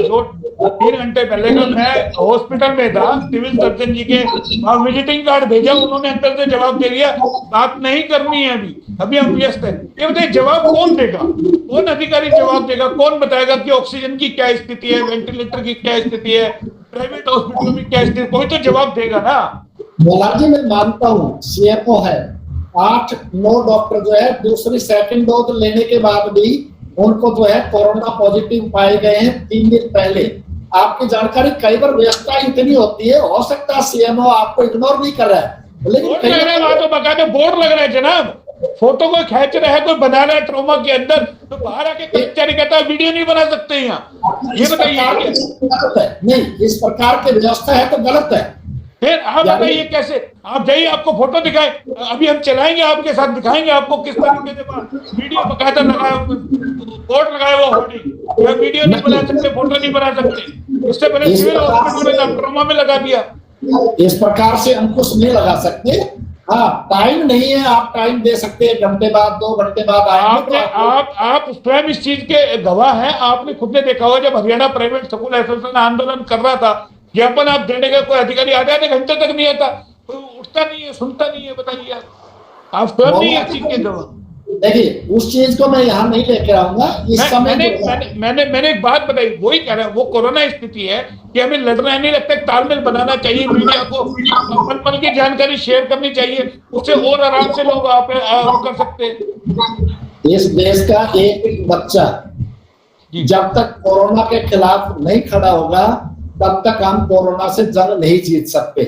A: 2-3 घंटे पहले का मैं हॉस्पिटल में था, सिविल सर्जन जी के वहां विजिटिंग कार्ड भेजा, उन्होंने अंदर से जवाब दे दिया बात नहीं करनी है, अभी हम व्यस्त है। ये बताइए जवाब कौन देगा, कौन अधिकारी जवाब देगा, कौन बताएगा कि ऑक्सीजन की क्या स्थिति है, वेंटिलेटर की क्या स्थिति है, प्राइवेट हॉस्पिटलों में क्या स्थिति, कोई तो जवाब देगा ना।
B: मोलाजी मैं मानता हूँ सीएमओ है, 8-9 डॉक्टर जो है दूसरी सेकंड डोज लेने के बाद भी उनको जो है कोरोना पॉजिटिव पाए गए हैं 3 दिन पहले। आपकी जानकारी कई बार व्यवस्था इतनी होती है, हो सकता है सीएमओ आपको इग्नोर नहीं कर रहा है, लेकिन
A: तो बकायदे बोर्ड लग रहा है जनाब, फोटो को खींच रहा है, कोई बना रहा है ट्रोमा के अंदर, तो बाहर आके कर्मचारी कहता है वीडियो नहीं बना सकते यहाँ। ये बताइए
B: नहीं, इस प्रकार की व्यवस्था है तो गलत है।
A: फिर आप बताइए कैसे, आप जाइए आपको फोटो दिखाए, अभी हम चलाएंगे आपके साथ, दिखाएंगे आपको किस तरीके से वीडियो बकायदा लगाया, बोर्ड लगाया हुआ होर्डिंग, वीडियो नहीं बना सकते, फोटो नहीं बना सकते। इससे पहले सिविल हॉस्पिटल में ट्रोमा में लगा दिया।
B: इस प्रकार से अंकुश नहीं लगा सकते। हाँ, टाइम नहीं है, आप टाइम दे सकते हैं, घंटे बाद 2 घंटे बाद आएंगे।
A: आप स्वयं इस चीज के गवाह हैं। आपने खुद ने देखा होगा जब हरियाणा प्राइवेट स्कूल एसोसिएशन आंदोलन कर रहा था, ज्ञापन आप देने का कोई अधिकारी आधे घंटे तक नहीं आता, कोई उठता नहीं है, सुनता नहीं है। बताइए आप स्वयं नहीं इस चीज के गवाह।
B: देखिए उस चीज को मैं यहाँ नहीं लेकर आऊंगा इस समय।
A: मैंने एक बात बताई, वही कह रहा है, वो कोरोना स्थिति है कि हमें लड़ना नहीं लगता, तालमेल बनाना चाहिए, मीडिया को पल पल की जानकारी शेयर करनी चाहिए, उससे और आराम से लोग आप कर सकते हैं।
B: इस देश का एक बच्चा जब तक कोरोना के खिलाफ नहीं खड़ा होगा तब तक हम कोरोना से जंग नहीं जीत सकते।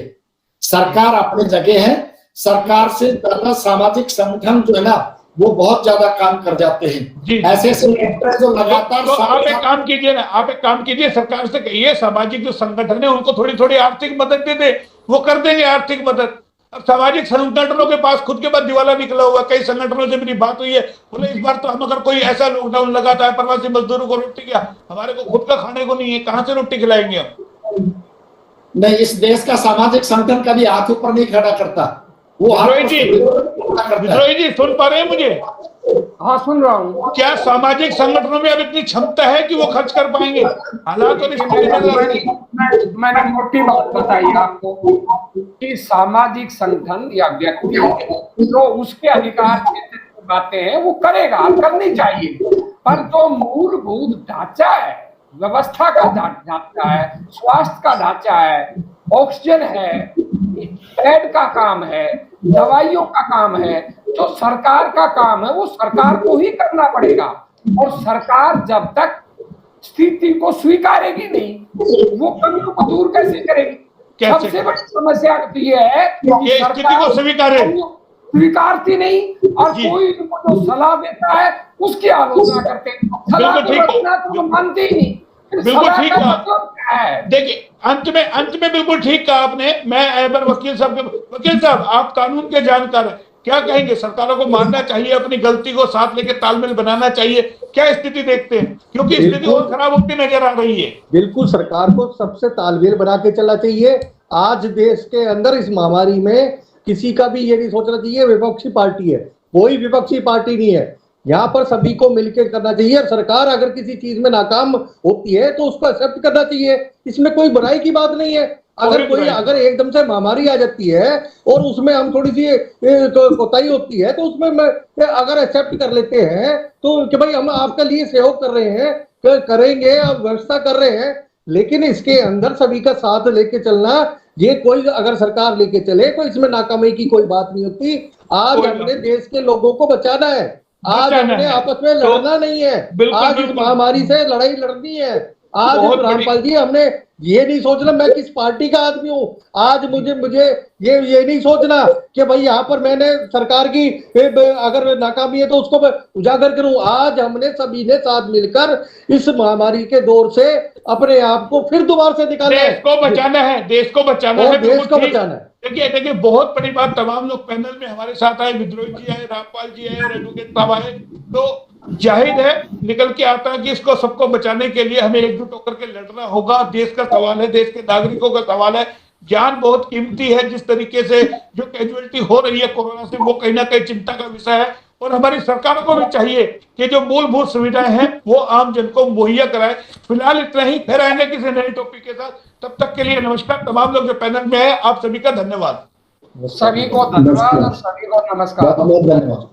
B: सरकार अपनी जगह है, सरकार से ज्यादा सामाजिक संगठन जो है ना वो बहुत ज्यादा काम कर जाते हैं। ऐसे जो लगातार
A: तो आप एक काम कीजिए ना, आप एक काम कीजिए, सरकार से कहिए सामाजिक जो संगठन है उनको थोड़ी थोड़ी आर्थिक मदद दे दे, वो कर देंगे आर्थिक मदद। अब सामाजिक संगठनों के पास खुद के बाद दिवाला निकला हुआ, कई संगठनों से मेरी बात हुई है, बोले इस बार तो हम अगर कोई ऐसा लॉकडाउन लगाता है प्रवासी मजदूरों को रोटी क्या, हमारे को खुद का खाने को नहीं है, कहां से रोटी खिलाएंगे हम।
B: नहीं, इस देश का सामाजिक संगठन कभी हाथ ऊपर नहीं खड़ा करता। वो
A: विद्रोही जी सुन पा रहे हैं मुझे?
D: हाँ सुन रहा हूँ।
A: क्या सामाजिक संगठनों में अब इतनी क्षमता है कि वो खर्च कर पाएंगे? हालात और
D: मैंने मोटी बात बताई आपको कि सामाजिक संगठन या व्यक्ति जो उसके अधिकार क्षेत्र की बातें हैं वो करेगा, करनी चाहिए, पर जो मूलभूत ढांचा है, व्यवस्था का ढांचा है, स्वास्थ्य का ढांचा है, ऑक्सीजन है, बेड का काम है, दवाइयों का काम है, जो सरकार का काम है वो सरकार को ही करना पड़ेगा। और सरकार जब तक स्थिति को स्वीकारेगी नहीं वो कमियों को दूर कैसे करेगी? सबसे बड़ी समस्या तो ये है कि सरकार स्वीकारती नहीं और कोई जो सलाह देता है उसकी आलोचना करते हैं। सलाह तो मानते ही नहीं।
A: बिल्कुल ठीक कहा। देखिए अंत में बिल्कुल ठीक कहा आपने। मैं वकील साहब आप कानून के जानकार हैं, क्या कहेंगे? सरकारों को मानना चाहिए, अपनी गलती को साथ लेकर तालमेल बनाना चाहिए, क्या स्थिति देखते हैं? क्योंकि स्थिति और खराब होती नजर आ रही है।
C: बिल्कुल सरकार को सबसे तालमेल बना के चलना चाहिए। आज देश के अंदर इस महामारी में किसी का भी ये नहीं सोचना चाहिए विपक्षी पार्टी है, कोई विपक्षी पार्टी नहीं है। यहाँ पर सभी को मिलकर करना चाहिए। और सरकार अगर किसी चीज में नाकाम होती है तो उसको एक्सेप्ट करना चाहिए, इसमें कोई बुराई की बात नहीं है। अगर एकदम से महामारी आ जाती है और उसमें हम थोड़ी सी कोताही होती है तो उसमें अगर एक्सेप्ट कर लेते हैं तो कि भाई हम आपके लिए सहयोग कर रहे हैं, करेंगे, व्यवस्था कर रहे हैं, लेकिन इसके अंदर सभी का साथ लेके चलना, ये कोई अगर सरकार लेके चले तो इसमें नाकामी की कोई बात नहीं होती। आज हमने देश के लोगों को बचाना है, आज हमने आपस में लड़ना नहीं है, आज इस महामारी से लड़ाई लड़नी है। आज रामपाल जी हमने ये नहीं सोचना मैं किस पार्टी का आदमी हूँ, आज मुझे ये नहीं सोचना कि भाई यहाँ पर मैंने सरकार की अगर नाकामी है तो उसको मैं उजागर करूं। आज हमने सभी ने साथ मिलकर इस महामारी के दौर से अपने आप को फिर दोबारा से निकालना है,
A: देश को बचाना है, देश को बचाना है,
C: देश को बचाना है।
A: देखिए बहुत बड़ी बात, तमाम लोग पैनल में हमारे साथ आए, विद्रोही जी आए, रामपाल जी आए और एडवोकेट साहब आए, तो जाहिर है निकल के आता है कि इसको सबको बचाने के लिए हमें एकजुट होकर के लड़ना होगा। देश का सवाल है, देश के नागरिकों का सवाल है, जान बहुत कीमती है। जिस तरीके से जो कैजुअलिटी हो रही है कोरोना से, वो कहीं ना कहीं चिंता का विषय है। और हमारी सरकारों को भी चाहिए कि जो मूलभूत सुविधाएं हैं वो आम जन को मुहैया कराए। फिलहाल इतना ही, फिर आएंगे किसी नए टॉपिक के साथ। तब तक के लिए नमस्कार। तमाम लोग जो पैनल में है, आप सभी का धन्यवाद।
D: सभी को धन्यवाद और सभी को नमस्कार।
B: बहुत बहुत धन्यवाद।